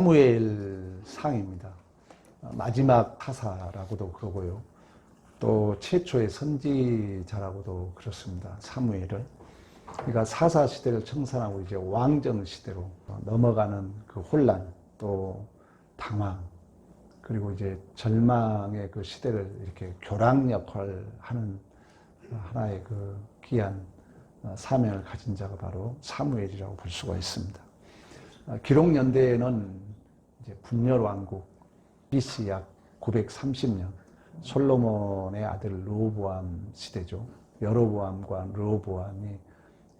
사무엘 상입니다. 마지막 사사라고도 그러고요. 또 최초의 선지자라고도 그렇습니다. 사무엘을. 그러니까 사사 시대를 청산하고 이제 왕정 시대로 넘어가는 그 혼란, 또 당황, 그리고 이제 절망의 그 시대를 이렇게 교랑 역할을 하는 하나의 그 귀한 사명을 가진 자가 바로 사무엘이라고 볼 수가 있습니다. 기록 연대에는 이제 분열왕국 BC 약 930년 솔로몬의 아들 르호보암 시대죠. 여로보암과 르호보암이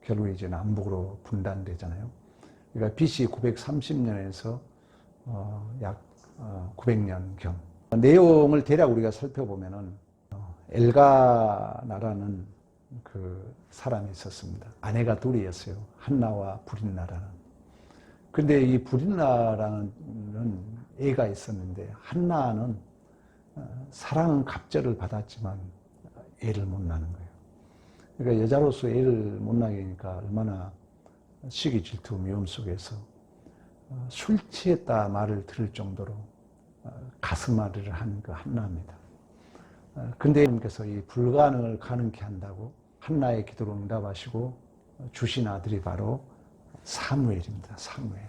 결국 이제 남북으로 분단되잖아요. 그러니까 BC 930년에서 약 900년경. 내용을 대략 우리가 살펴보면은 엘가나라는 그 사람이 있었습니다. 아내가 둘이었어요. 한나와 브릿나라는. 근데 이 브릿나라는 애가 있었는데 한나는 사랑은 갑절을 받았지만 애를 못 낳는 거예요. 그러니까 여자로서 애를 못 낳게 하니까 얼마나 시기 질투 미움 속에서 술 취했다 말을 들을 정도로 가슴앓이를 한 그 한나입니다. 근데 하나님께서 이 불가능을 가능케 한다고 한나의 기도를 응답하시고 주신 아들이 바로 사무엘입니다. 사무엘.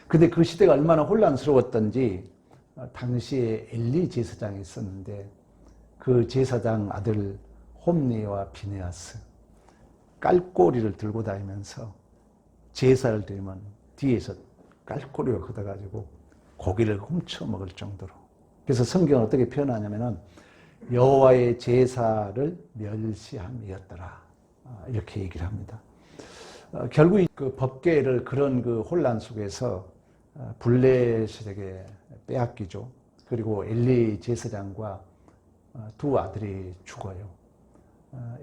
근데 그 시대가 얼마나 혼란스러웠던지 당시에 엘리 제사장이 있었는데 그 제사장 아들 홈니와 비느하스 깔꼬리를 들고 다니면서 제사를 드리면 뒤에서 깔꼬리를 걷어가지고 고기를 훔쳐 먹을 정도로. 그래서 성경은 어떻게 표현하냐면은 여호와의 제사를 멸시함이었더라 이렇게 얘기를 합니다. 결국 그 법궤를 그런 그 혼란 속에서 블레셋에게 빼앗기죠. 그리고 엘리 제사장과 두 아들이 죽어요.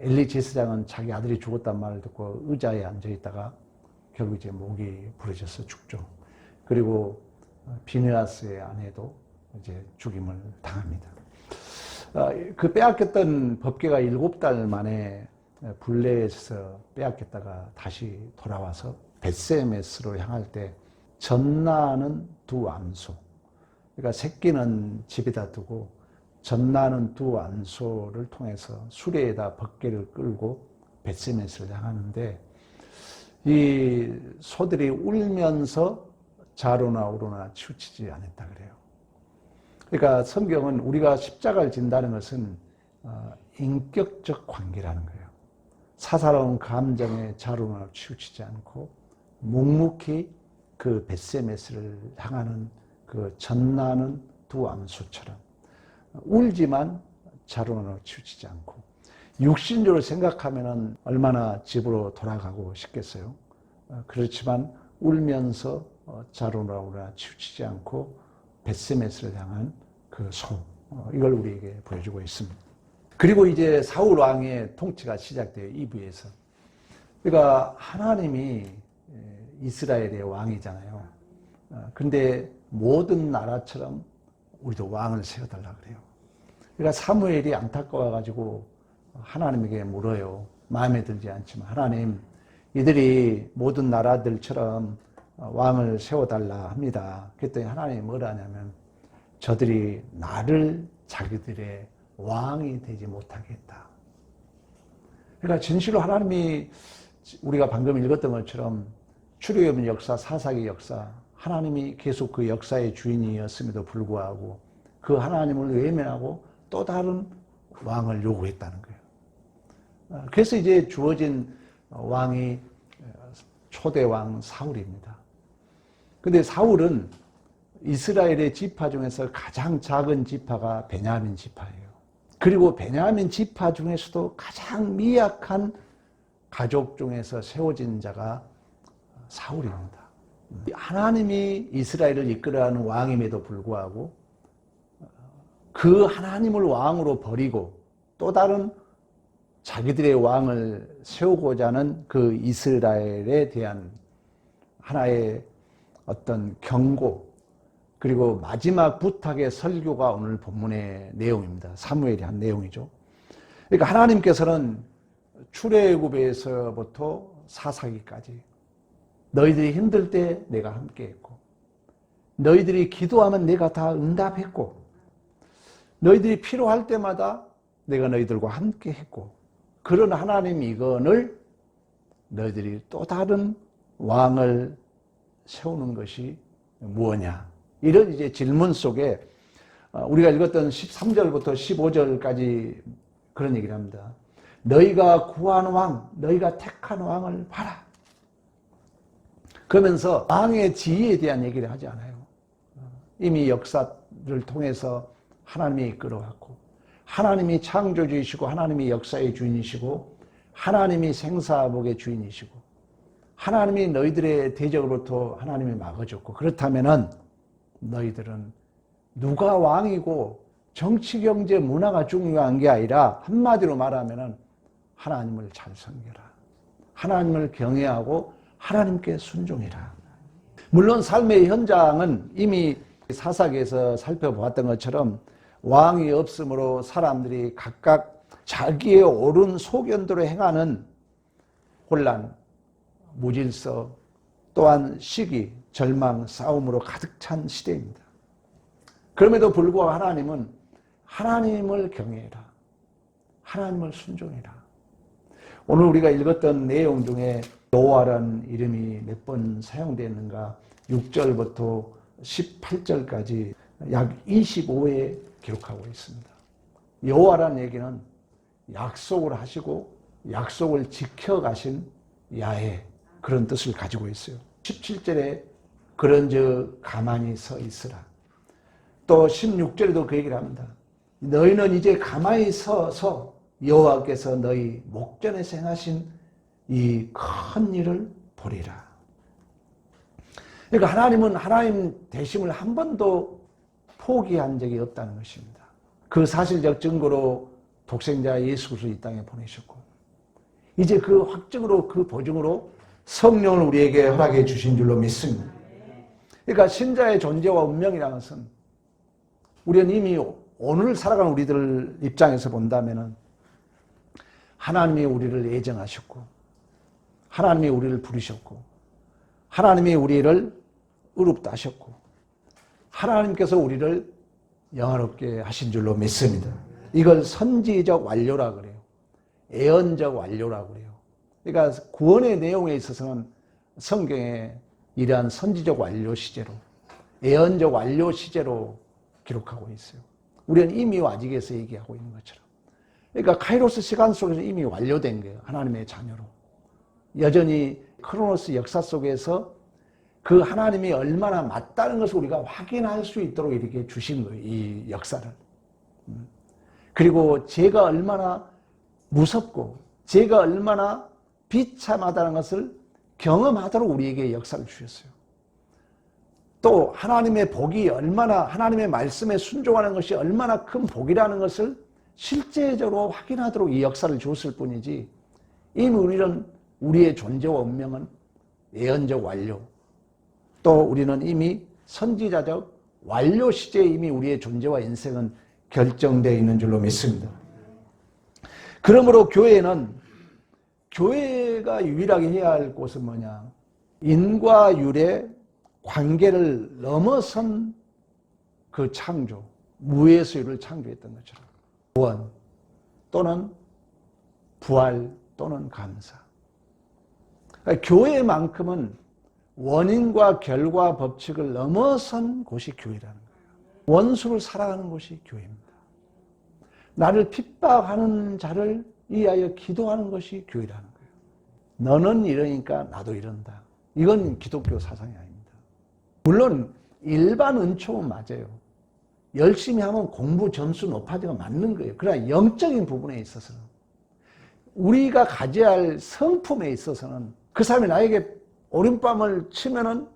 엘리 제사장은 자기 아들이 죽었단 말을 듣고 의자에 앉아 있다가 결국 이제 목이 부러져서 죽죠. 그리고 비느하스의 아내도 이제 죽임을 당합니다. 그 빼앗겼던 법궤가 7달 만에 블레셋에서 빼앗겼다가 다시 돌아와서 벳세메스로 향할 때 젖나는 두 암소, 그러니까 새끼는 집에다 두고 젖나는 두 암소를 통해서 수레에다 법궤를 끌고 벳세메스를 향하는데 이 소들이 울면서 좌로나 우로나 치우치지 않았다 그래요. 그러니까 성경은 우리가 십자가를 진다는 것은 인격적 관계라는 거예요. 사사로운 감정에 좌로나 치우치지 않고 묵묵히 그 벳세메스를 향하는 그 젖나는 두 암소처럼 울지만 좌로나 치우치지 않고 육신적으로 생각하면은 얼마나 집으로 돌아가고 싶겠어요. 그렇지만 울면서 좌로나 우로나 치우치지 않고 벳세메스를 향한 그 소, 이걸 우리에게 보여주고 있습니다. 그리고 이제 사울 왕의 통치가 시작돼요. 이브에서. 그러니까 하나님이 이스라엘의 왕이잖아요. 근데 모든 나라처럼 우리도 왕을 세워달라 그래요. 그러니까 사무엘이 안타까워가지고 하나님에게 물어요. 마음에 들지 않지만 하나님, 이들이 모든 나라들처럼 왕을 세워달라 합니다. 그랬더니 하나님이 뭐라 하냐면 저들이 나를 자기들의 왕이 되지 못하게 했다. 그러니까 진실로 하나님이 우리가 방금 읽었던 것처럼 출애굽의 역사, 사사기 역사, 하나님이 계속 그 역사의 주인이었음에도 불구하고 그 하나님을 외면하고 또 다른 왕을 요구했다는 거예요. 그래서 이제 주어진 왕이 초대왕 사울입니다. 근데 사울은 이스라엘의 지파 중에서 가장 작은 지파가 베냐민 지파예요. 그리고 베냐민 지파 중에서도 가장 미약한 가족 중에서 세워진 자가 사울입니다. 하나님이 이스라엘을 이끌어가는 왕임에도 불구하고 그 하나님을 왕으로 버리고 또 다른 자기들의 왕을 세우고자 하는 그 이스라엘에 대한 하나의 어떤 경고, 그리고 마지막 부탁의 설교가 오늘 본문의 내용입니다. 사무엘이 한 내용이죠. 그러니까 하나님께서는 출애굽에서부터 사사기까지 너희들이 힘들 때 내가 함께했고 너희들이 기도하면 내가 다 응답했고 너희들이 필요할 때마다 내가 너희들과 함께 했고 그런 하나님 이건을 너희들이 또 다른 왕을 세우는 것이 무엇냐? 이런 이제 질문 속에 우리가 읽었던 13절부터 15절까지 그런 얘기를 합니다. 너희가 구한 왕, 너희가 택한 왕을 봐라. 그러면서 왕의 지위에 대한 얘기를 하지 않아요. 이미 역사를 통해서 하나님이 이끌어왔고 하나님이 창조주이시고 하나님이 역사의 주인이시고 하나님이 생사복의 주인이시고 하나님이 너희들의 대적으로부터 하나님이 막아줬고 그렇다면은 너희들은 누가 왕이고 정치, 경제, 문화가 중요한 게 아니라 한마디로 말하면은 하나님을 잘 섬겨라. 하나님을 경외하고 하나님께 순종해라. 물론 삶의 현장은 이미 사사기에서 살펴보았던 것처럼 왕이 없으므로 사람들이 각각 자기의 옳은 소견대로 행하는 혼란, 무질서, 또한 시기, 절망, 싸움으로 가득 찬 시대입니다. 그럼에도 불구하고 하나님은 하나님을 경외해라. 하나님을 순종해라. 오늘 우리가 읽었던 내용 중에 여호와라는 이름이 몇 번 사용되었는가? 6절부터 18절까지 약 25회 기록하고 있습니다. 여호와라는 얘기는 약속을 하시고 약속을 지켜가신 야훼, 그런 뜻을 가지고 있어요. 17절에 그런즉 가만히 서 있으라. 또 16절에도 그 얘기를 합니다. 너희는 이제 가만히 서서 여호와께서 너희 목전에서 행하신 이 큰 일을 보리라. 그러니까 하나님은 하나님 되심을 한 번도 포기한 적이 없다는 것입니다. 그 사실적 증거로 독생자 예수 그리스도를 이 땅에 보내셨고 이제 그 확증으로 그 보증으로 성령을 우리에게 허락해 주신 줄로 믿습니다. 그러니까 신자의 존재와 운명이라는 것은 우리는 이미 오늘 살아가는 우리들 입장에서 본다면 하나님이 우리를 애정하셨고 하나님이 우리를 부르셨고 하나님이 우리를 의롭다 하셨고 하나님께서 우리를 영화롭게 하신 줄로 믿습니다. 이걸 선지적 완료라고 그래요. 예언적 완료라고 그래요. 그러니까 구원의 내용에 있어서는 성경에 이러한 선지적 완료 시제로 예언적 완료 시제로 기록하고 있어요. 우리는 이미 아직에서 얘기하고 있는 것처럼. 그러니까 카이로스 시간 속에서 이미 완료된 거예요. 하나님의 자녀로. 여전히 크로노스 역사 속에서 그 하나님이 얼마나 맞다는 것을 우리가 확인할 수 있도록 이렇게 주신 거예요. 이 역사를. 그리고 죄가 얼마나 무섭고 죄가 얼마나 비참하다는 것을 경험하도록 우리에게 역사를 주셨어요. 또 하나님의 복이 얼마나 하나님의 말씀에 순종하는 것이 얼마나 큰 복이라는 것을 실제적으로 확인하도록 이 역사를 주었을 뿐이지 이미 우리는 우리의 존재와 운명은 예언적 완료 또 우리는 이미 선지자적 완료 시제에 이미 우리의 존재와 인생은 결정되어 있는 줄로 믿습니다. 그러므로 교회는 교회가 유일하게 해야 할 곳은 뭐냐? 인과 율의 관계를 넘어선 그 창조, 무에서 율을 창조했던 것처럼 구원 또는 부활 또는 감사. 그러니까 교회만큼은 원인과 결과 법칙을 넘어선 곳이 교회라는 거예요. 원수를 사랑하는 곳이 교회입니다. 나를 핍박하는 자를 위하여 기도하는 것이 교회라는 거예요. 너는 이러니까 나도 이런다. 이건 기독교 사상이 아닙니다. 물론 일반 은총은 맞아요. 열심히 하면 공부 점수 높아지가 맞는 거예요. 그러나 영적인 부분에 있어서는 우리가 가져야 할 성품에 있어서는 그 사람이 나에게 오른밤을 치면은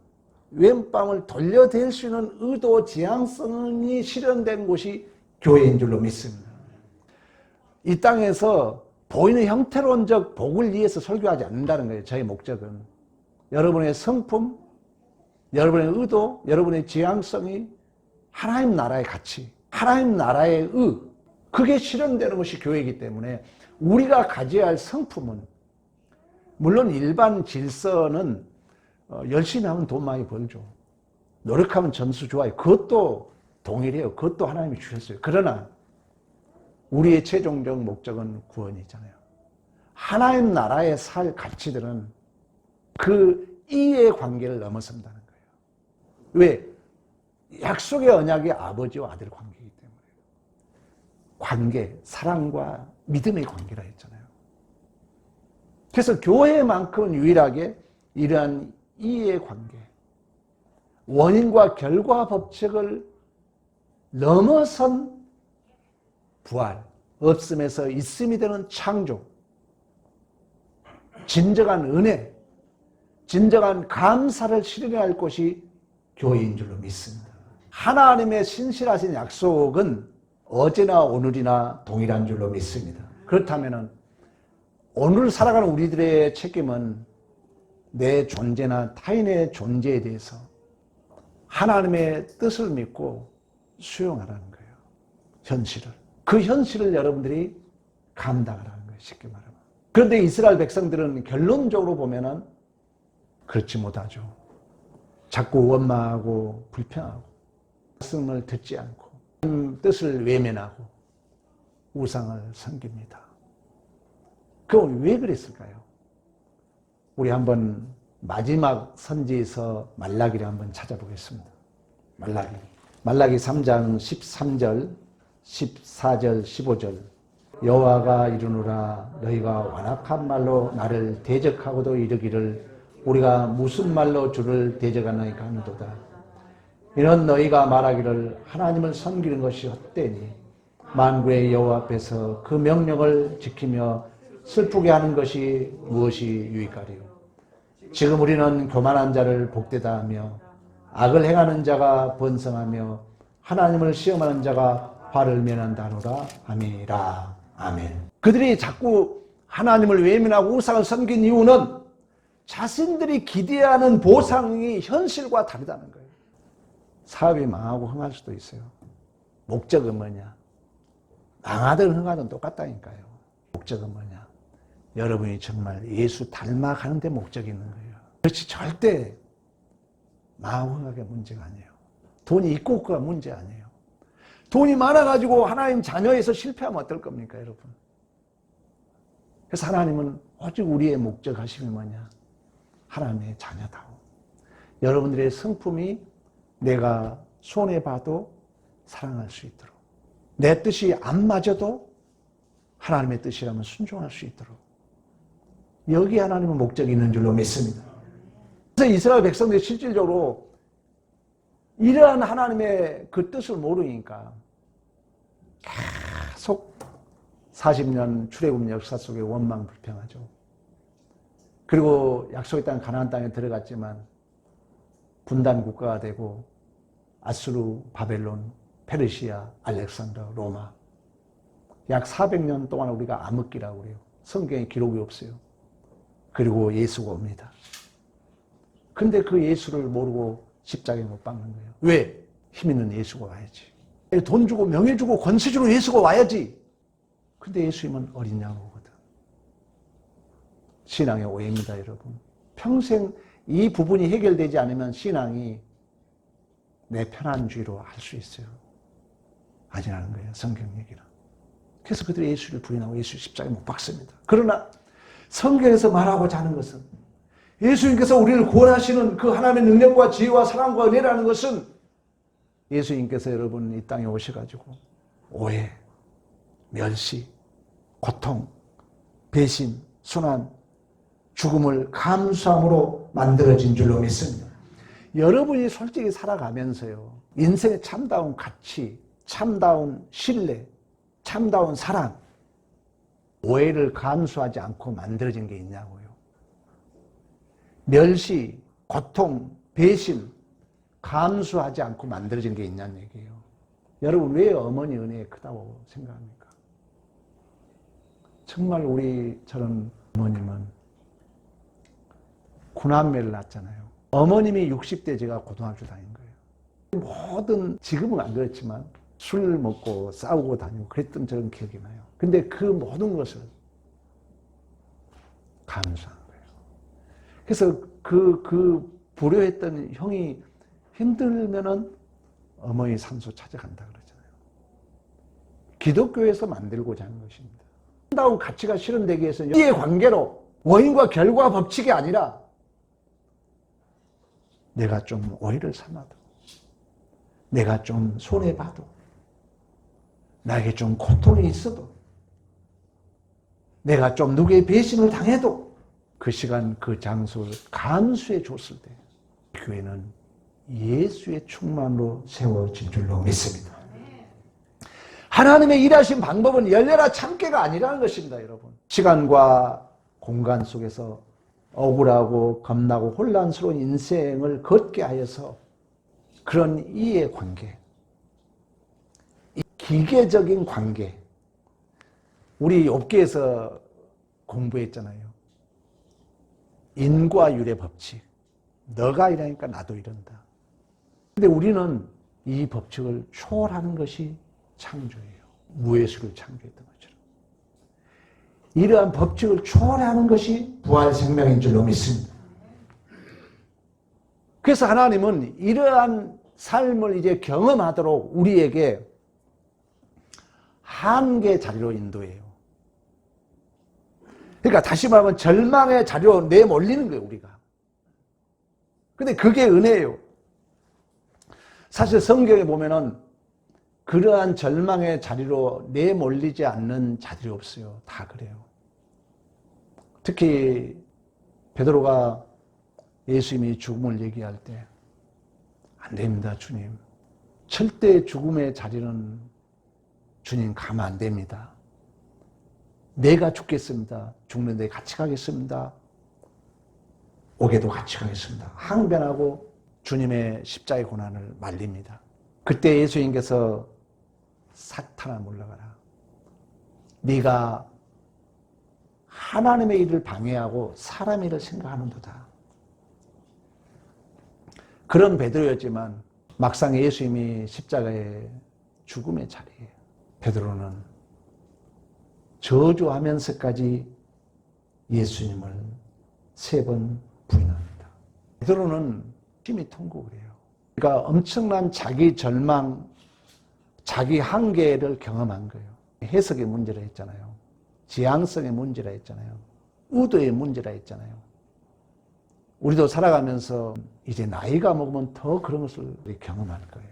왼밤을 돌려댈 수 있는 의도, 지향성이 실현된 곳이 교회인 줄로 믿습니다. 이 땅에서 보이는 형태론적 복을 위해서 설교하지 않는다는 거예요. 저의 목적은. 여러분의 성품, 여러분의 의도, 여러분의 지향성이 하나님 나라의 가치, 하나님 나라의 의, 그게 실현되는 것이 교회이기 때문에 우리가 가져야 할 성품은 물론 일반 질서는 열심히 하면 돈 많이 벌죠. 노력하면 점수 좋아요. 그것도 동일해요. 그것도 하나님이 주셨어요. 그러나 우리의 최종적 목적은 구원이잖아요. 하나님 나라에 살 가치들은 그 이의 관계를 넘어선다는 거예요. 왜? 약속의 언약이 아버지와 아들 관계이기 때문에. 관계, 사랑과 믿음의 관계라 했잖아요. 그래서 교회만큼은 유일하게 이러한 이의 관계, 원인과 결과 법칙을 넘어선 부활, 없음에서 있음이 되는 창조, 진정한 은혜, 진정한 감사를 실현할 곳이 교회인 줄로 믿습니다. 하나님의 신실하신 약속은 어제나 오늘이나 동일한 줄로 믿습니다. 그렇다면 오늘 살아가는 우리들의 책임은 내 존재나 타인의 존재에 대해서 하나님의 뜻을 믿고 수용하라는 거예요. 현실을. 그 현실을 여러분들이 감당하라는 거예요. 쉽게 말하면. 그런데 이스라엘 백성들은 결론적으로 보면은 그렇지 못하죠. 자꾸 원망하고 불평하고 말씀을 듣지 않고 뜻을 외면하고 우상을 섬깁니다. 그건 왜 그랬을까요? 우리 한번 마지막 선지에서 말라기를 한번 찾아보겠습니다. 말라기 3장 13절, 14절, 15절. 여호와가 이르노라 너희가 완악한 말로 나를 대적하고도 이르기를 우리가 무슨 말로 주를 대적하나이까 하는도다. 이는 너희가 말하기를 하나님을 섬기는 것이 헛되니 만군의 여호와 앞에서 그 명령을 지키며 슬프게 하는 것이 무엇이 유익하리요. 지금 우리는 교만한 자를 복되다 하며 악을 행하는 자가 번성하며 하나님을 시험하는 자가 화를 면한다 하노라. 아멘이라. 아멘. 그들이 자꾸 하나님을 외면하고 우상을 섬긴 이유는 자신들이 기대하는 보상이 현실과 다르다는 거예요. 사업이 망하고 흥할 수도 있어요. 목적은 뭐냐? 망하든 흥하든 똑같다니까요. 목적은 뭐냐? 여러분이 정말 예수 닮아가는 데 목적이 있는 거예요. 그렇지 절대 망하고 흥하게 문제가 아니에요. 돈이 있고 없고가 문제 아니에요. 돈이 많아가지고 하나님 자녀에서 실패하면 어떨 겁니까, 여러분? 그래서 하나님은 오직 우리의 목적하심이 뭐냐? 하나님의 자녀다워. 여러분들의 성품이 내가 손해봐도 사랑할 수 있도록, 내 뜻이 안 맞아도 하나님의 뜻이라면 순종할 수 있도록, 여기 하나님의 목적이 있는 줄로 믿습니다. 그래서 이스라엘 백성들이 실질적으로 이러한 하나님의 그 뜻을 모르니까 계속 40년 출애굽 역사 속에 원망 불평하죠. 그리고 약속의 땅 가나안 땅에 들어갔지만 분단 국가가 되고 아수르, 바벨론, 페르시아, 알렉산더, 로마 약 400년 동안 우리가 암흑기라고 그래요. 성경에 기록이 없어요. 그리고 예수가 옵니다. 근데 그 예수를 모르고 십자가에 못 박는 거예요. 왜? 힘 있는 예수가 와야지. 돈 주고 명예 주고 권세 주고 예수가 와야지. 근데 예수님은 어린 양 오거든. 신앙의 오해입니다, 여러분. 평생 이 부분이 해결되지 않으면 신앙이 내 편안주의로 할 수 있어요. 아니라는 거예요, 성경 얘기는. 그래서 그들이 예수를 부인하고 예수 십자가에 못 박습니다. 그러나 성경에서 말하고자 하는 것은 예수님께서 우리를 구원하시는 그 하나님의 능력과 지혜와 사랑과 은혜라는 것은 예수님께서 여러분 이 땅에 오셔가지고 오해, 멸시, 고통, 배신, 순환, 죽음을 감수함으로 만들어진 줄로 믿습니다. 여러분이 솔직히 살아가면서요, 인생의 참다운 가치, 참다운 신뢰, 참다운 사랑, 오해를 감수하지 않고 만들어진 게 있냐고요. 멸시, 고통, 배신, 감수하지 않고 만들어진 게 있냐는 얘기예요. 여러분 왜 어머니 은혜 크다고 생각합니까? 정말 우리처럼 어머님은 구남매를 낳았잖아요. 어머님이 60대 제가 고등학교 다닌 거예요. 모든, 지금은 안 그렇지만 술 먹고 싸우고 다니고 그랬던 저런 기억이 나요. 근데 그 모든 것을 감수한 거예요. 그래서 그 불효했던 형이 힘들면은 어머니 산소 찾아간다 그러잖아요. 기독교에서 만들고자 하는 것입니다. 아름다운 가치가 실현되기 위해서는 이의 관계로 원인과 결과 법칙이 아니라 내가 좀 오해를 삼아도, 내가 좀 손해봐도, 나에게 좀 고통이 있어도, 내가 좀 누구의 배신을 당해도 그 시간 그 장소를 감수해 줬을 때 교회는 예수의 충만으로 세워질 줄로 믿습니다. 하나님의 일하신 방법은 열려라 참깨가 아니라는 것입니다, 여러분. 시간과 공간 속에서 억울하고 겁나고 혼란스러운 인생을 걷게 하여서 그런 이해 관계, 이 기계적인 관계, 우리 욥기에서 공부했잖아요. 인과율의 법칙. 너가 이러니까 나도 이런다. 근데 우리는 이 법칙을 초월하는 것이 창조예요. 무예수를 창조했던 것처럼. 이러한 법칙을 초월하는 것이 부활 생명인 줄로 믿습니다. 그래서 하나님은 이러한 삶을 이제 경험하도록 우리에게 한계 자리로 인도해요. 그러니까 다시 말하면 절망의 자리로 내몰리는 거예요, 우리가. 근데 그게 은혜예요. 사실 성경에 보면은 그러한 절망의 자리로 내몰리지 않는 자들이 없어요. 다 그래요. 특히 베드로가 예수님이 죽음을 얘기할 때 안 됩니다, 주님. 절대 죽음의 자리는 주님 가면 안 됩니다. 내가 죽겠습니다. 죽는데 같이 가겠습니다. 옥에도 같이 가겠습니다. 항변하고 주님의 십자가의 고난을 말립니다. 그때 예수님께서 사탄아 물러가라. 네가 하나님의 일을 방해하고 사람의 일을 생각하는도다. 그런 베드로였지만 막상 예수님이 십자가의 죽음의 자리에 베드로는 저주하면서까지 예수님을 3번 부인합니다. 베드로는 심히 통곡을 해요. 그러니까 엄청난 자기 절망, 자기 한계를 경험한 거예요. 해석의 문제라 했잖아요. 지향성의 문제라 했잖아요. 의도의 문제라 했잖아요. 우리도 살아가면서 이제 나이가 먹으면 더 그런 것을 경험할 거예요.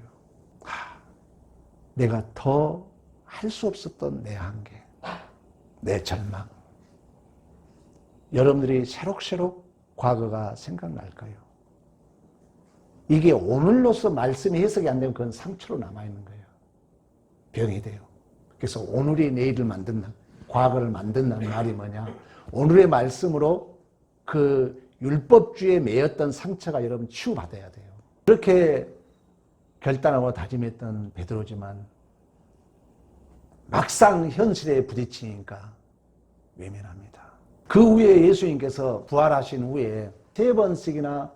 내가 더 할 수 없었던 내 한계, 내 절망. 여러분들이 새록새록 과거가 생각날까요? 이게 오늘로서 말씀이 해석이 안 되면 그건 상처로 남아있는 거예요. 병이 돼요. 그래서 오늘이 내일을 만든다. 과거를 만든다는 말이 뭐냐? 오늘의 말씀으로 그 율법주의에 매였던 상처가 여러분 치유받아야 돼요. 그렇게 결단하고 다짐했던 베드로지만 막상 현실에 부딪히니까 외면합니다. 그 후에 예수님께서 부활하신 후에 3번씩이나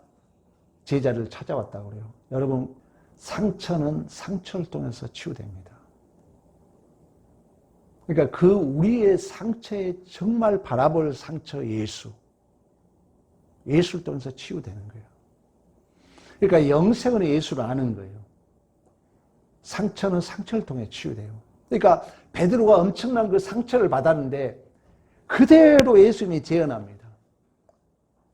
제자를 찾아왔다고 그래요. 여러분, 상처는 상처를 통해서 치유됩니다. 그러니까 그 우리의 상처에 정말 바라볼 상처 예수를 통해서 치유되는 거예요. 그러니까 영생은 예수를 아는 거예요. 상처는 상처를 통해 치유돼요. 그러니까 베드로가 엄청난 그 상처를 받았는데 그대로 예수님이 재현합니다.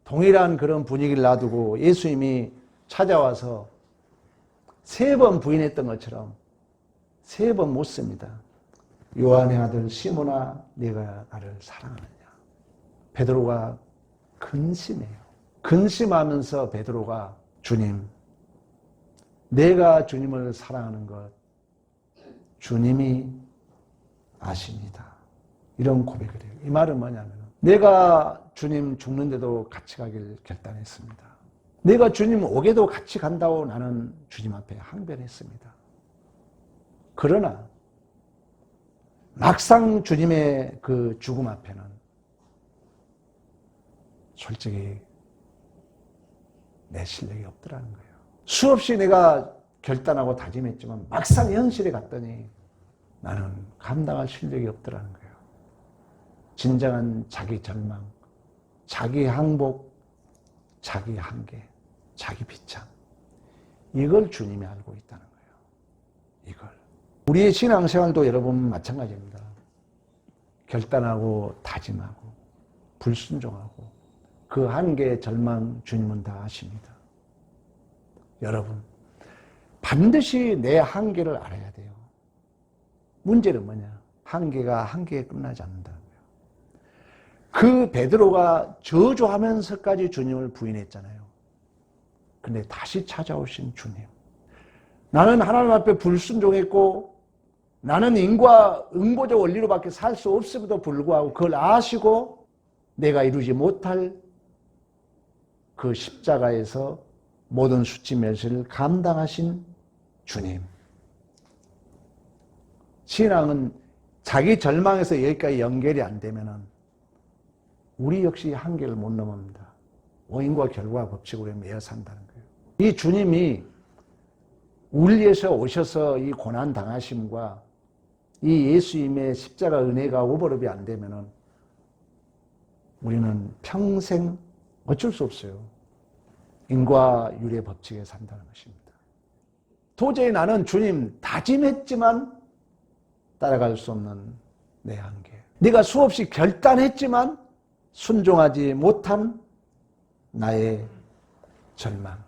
동일한 그런 분위기를 놔두고 예수님이 찾아와서 3번 부인했던 것처럼 3번 묻습니다. 요한의 아들 시몬아, 네가 나를 사랑하느냐? 베드로가 근심해요. 근심하면서 베드로가 주님, 내가 주님을 사랑하는 것 주님이 아십니다. 이런 고백을 해요. 이 말은 뭐냐면 내가 주님 죽는데도 같이 가길 결단했습니다. 내가 주님 옥에도 같이 간다고 나는 주님 앞에 항변했습니다. 그러나 막상 주님의 그 죽음 앞에는 솔직히 내 실력이 없더라는 거예요. 수없이 내가 결단하고 다짐했지만 막상 현실에 갔더니 나는 감당할 실력이 없더라는 거예요. 진정한 자기 절망, 자기 항복, 자기 한계, 자기 비참. 이걸 주님이 알고 있다는 거예요. 이걸. 우리의 신앙생활도 여러분 마찬가지입니다. 결단하고 다짐하고 불순종하고 그 한계의 절망 주님은 다 아십니다. 여러분 반드시 내 한계를 알아야 돼요. 문제는 뭐냐? 한계가 한계에 끝나지 않는다는 거예요. 그 베드로가 저주하면서까지 주님을 부인했잖아요. 근데 다시 찾아오신 주님. 나는 하나님 앞에 불순종했고 나는 인과 응보적 원리로밖에 살 수 없음에도 불구하고 그걸 아시고 내가 이루지 못할 그 십자가에서 모든 수치 멸시를 감당하신 주님. 신앙은 자기 절망에서 여기까지 연결이 안 되면은 우리 역시 한계를 못 넘습니다. 원인과 결과 법칙으로 매여 산다는 거예요. 이 주님이 우리 위해서 오셔서 이 고난 당하심과 이 예수님의 십자가 은혜가 오버랩이 안 되면은 우리는 평생 어쩔 수 없어요. 인과율의 법칙에 산다는 것입니다. 도저히 나는 주님 다짐했지만 따라갈 수 없는 내 한계. 네가 수없이 결단했지만 순종하지 못한 나의 절망.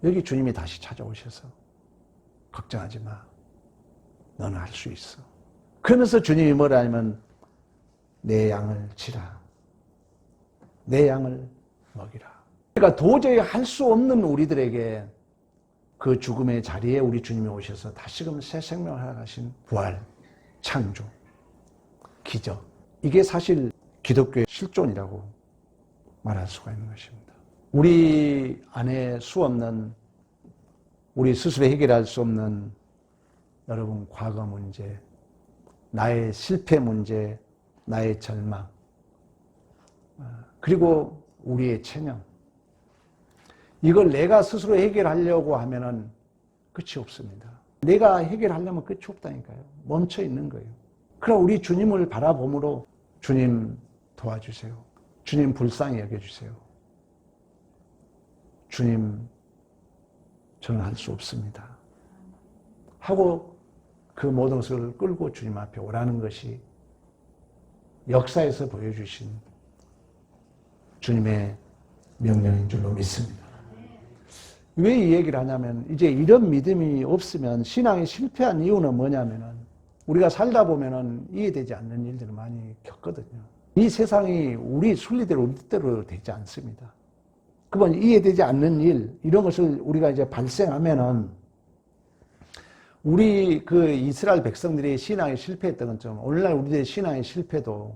여기 주님이 다시 찾아오셔서 걱정하지 마. 너는 할 수 있어. 그러면서 주님이 뭐라 하면 내 양을 치라. 내 양을 먹이라. 그러니까 도저히 할 수 없는 우리들에게 그 죽음의 자리에 우리 주님이 오셔서 다시금 새 생명을 허락하신 부활, 창조, 기적. 이게 사실 기독교의 실존이라고 말할 수가 있는 것입니다. 우리 안에 수없는, 우리 스스로 해결할 수 없는 여러분 과거 문제, 나의 실패 문제, 나의 절망, 그리고 우리의 체념. 이걸 내가 스스로 해결하려고 하면은 끝이 없습니다. 내가 해결하려면 끝이 없다니까요. 멈춰 있는 거예요. 그럼 우리 주님을 바라봄으로 주님 도와주세요. 주님 불쌍히 여겨주세요. 주님 저는 할 수 없습니다. 하고 그 모든 것을 끌고 주님 앞에 오라는 것이 역사에서 보여주신 주님의 명령인 줄로 믿습니다. 왜 이 얘기를 하냐면 이제 이런 믿음이 없으면 신앙이 실패한 이유는 뭐냐면은 우리가 살다 보면은 이해되지 않는 일들을 많이 겪거든요. 이 세상이 우리 순리대로 우리 뜻대로 되지 않습니다. 그건 이해되지 않는 일, 이런 것을 우리가 이제 발생하면은 우리 그 이스라엘 백성들이 신앙이 실패했던 것처럼 오늘날 우리들의 신앙의 실패도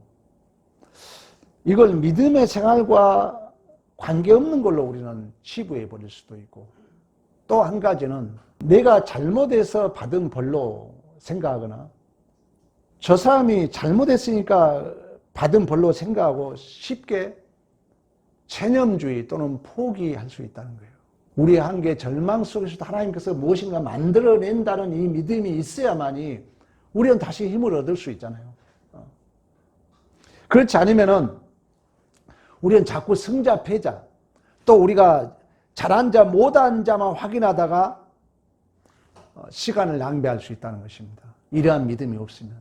이걸 믿음의 생활과 관계없는 걸로 우리는 치부해 버릴 수도 있고, 또 한 가지는 내가 잘못해서 받은 벌로 생각하거나 저 사람이 잘못했으니까 받은 벌로 생각하고 쉽게 체념주의 또는 포기할 수 있다는 거예요. 우리의 한계, 절망 속에서도 하나님께서 무엇인가 만들어낸다는 이 믿음이 있어야만이 우리는 다시 힘을 얻을 수 있잖아요. 그렇지 않으면은 우리는 자꾸 승자, 패자, 또 우리가 잘한 자, 못한 자만 확인하다가 시간을 낭비할 수 있다는 것입니다. 이러한 믿음이 없으면.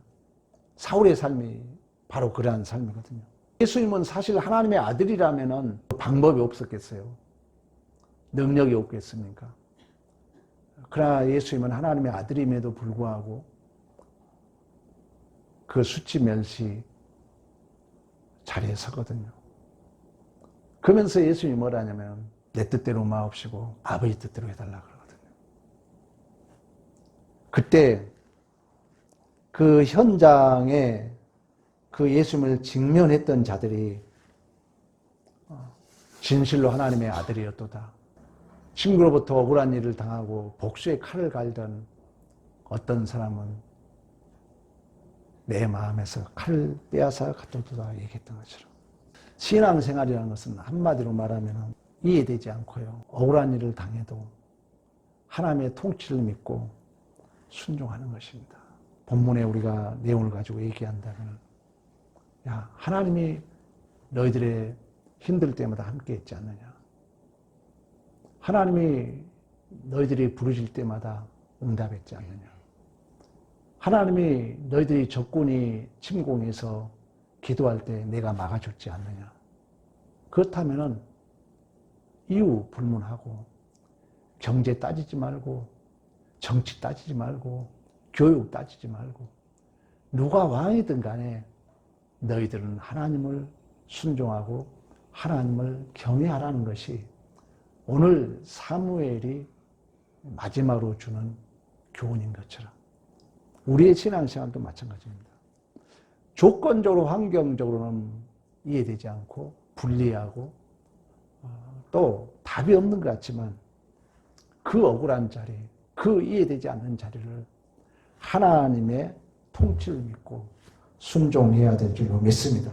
사울의 삶이 바로 그러한 삶이거든요. 예수님은 사실 하나님의 아들이라면 방법이 없었겠어요. 능력이 없겠습니까? 그러나 예수님은 하나님의 아들임에도 불구하고 그 수치 멸시 자리에 서거든요. 그러면서 예수님이 뭐라 하냐면 내 뜻대로 마옵시고 아버지 뜻대로 해달라 그러거든요. 그때 그 현장에 그 예수님을 직면했던 자들이 진실로 하나님의 아들이었도다. 친구로부터 억울한 일을 당하고 복수의 칼을 갈던 어떤 사람은 내 마음에서 칼을 빼앗아 갖도다 얘기했던 것처럼, 신앙생활이라는 것은 한마디로 말하면 이해되지 않고요, 억울한 일을 당해도 하나님의 통치를 믿고 순종하는 것입니다. 본문에 우리가 내용을 가지고 얘기한다면, 야, 하나님이 너희들의 힘들 때마다 함께 했지 않느냐. 하나님이 너희들이 부르실 때마다 응답했지 않느냐. 하나님이 너희들이 적군이 침공해서 기도할 때 내가 막아줬지 않느냐. 그렇다면은 이유 불문하고 경제 따지지 말고 정치 따지지 말고 교육 따지지 말고 누가 왕이든 간에 너희들은 하나님을 순종하고 하나님을 경외하라는 것이 오늘 사무엘이 마지막으로 주는 교훈인 것처럼 우리의 신앙생활도 마찬가지입니다. 조건적으로 환경적으로는 이해되지 않고 불리하고 또 답이 없는 것 같지만 그 억울한 자리, 그 이해되지 않는 자리를 하나님의 통치를 믿고 순종해야 될 줄로 믿습니다.